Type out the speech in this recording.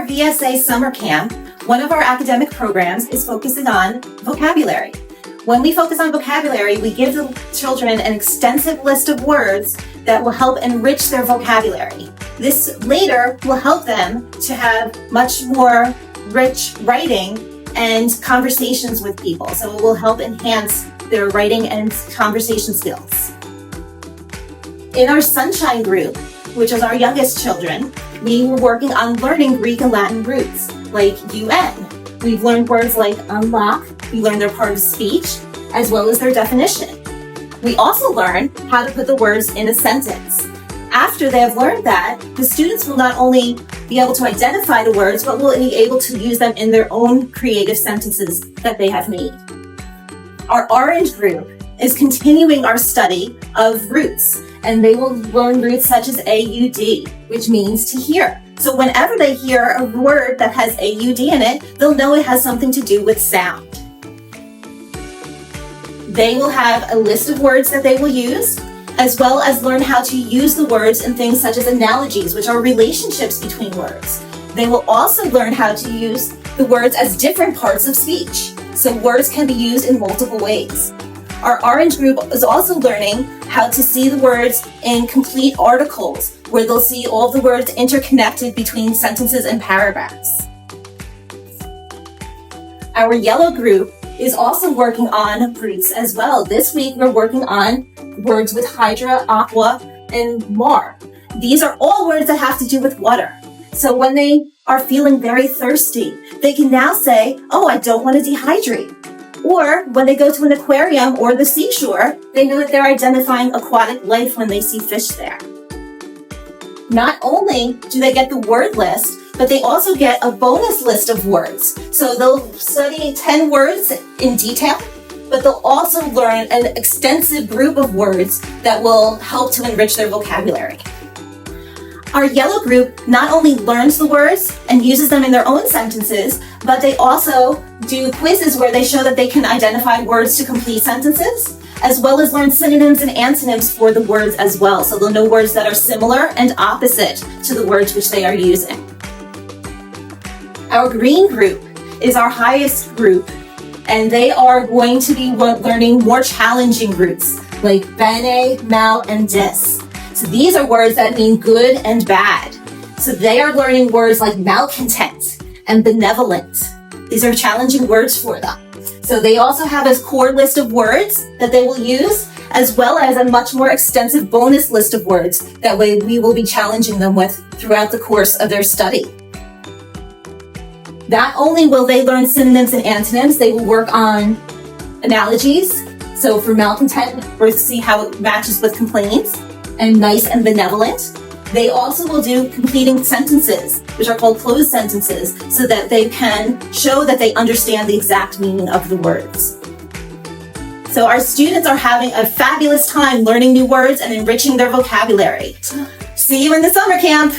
our VSA Summer Camp, one of our academic programs is focusing on vocabulary. When we focus on vocabulary, we give the children an extensive list of words that will help enrich their vocabulary. This later will help them to have much more rich writing and conversations with people. So it will help enhance their writing and conversation skills. In our Sunshine group, which is our youngest children, we were working on learning Greek and Latin roots, like UN. We've learned words like unlock, we learned their part of speech, as well as their definition. We also learned how to put the words in a sentence. After they have learned that, the students will not only be able to identify the words, but will be able to use them in their own creative sentences that they have made. Our Orange group is continuing our study of roots, and they will learn roots such as AUD, which means to hear. So whenever they hear a word that has AUD in it, they'll know it has something to do with sound. They will have a list of words that they will use, as well as learn how to use the words in things such as analogies, which are relationships between words. They will also learn how to use the words as different parts of speech. So words can be used in multiple ways. Our Orange group is also learning how to see the words in complete articles, where they'll see all the words interconnected between sentences and paragraphs. Our Yellow group is also working on roots as well. This week we're working on words with hydra, aqua, and mar. These are all words that have to do with water. So when they are feeling very thirsty, they can now say, oh, I don't want to dehydrate. Or when they go to an aquarium or the seashore, they know that they're identifying aquatic life when they see fish there. Not only do they get the word list, but they also get a bonus list of words. So they'll study 10 words in detail, but they'll also learn an extensive group of words that will help to enrich their vocabulary. Our Yellow group not only learns the words and uses them in their own sentences, but they also do quizzes where they show that they can identify words to complete sentences, as well as learn synonyms and antonyms for the words as well. So they'll know words that are similar and opposite to the words which they are using. Our Green group is our highest group, and they are going to be learning more challenging roots like bene, mal, and dis. So these are words that mean good and bad. So they are learning words like malcontent and benevolent. These are challenging words for them. So they also have a core list of words that they will use, as well as a much more extensive bonus list of words that way we will be challenging them with throughout the course of their study. Not only will they learn synonyms and antonyms, they will work on analogies. So for malcontent, we'll see how it matches with complaints, and nice and benevolent. They also will do completing sentences, which are called closed sentences, so that they can show that they understand the exact meaning of the words. So our students are having a fabulous time learning new words and enriching their vocabulary. See you in the summer camp.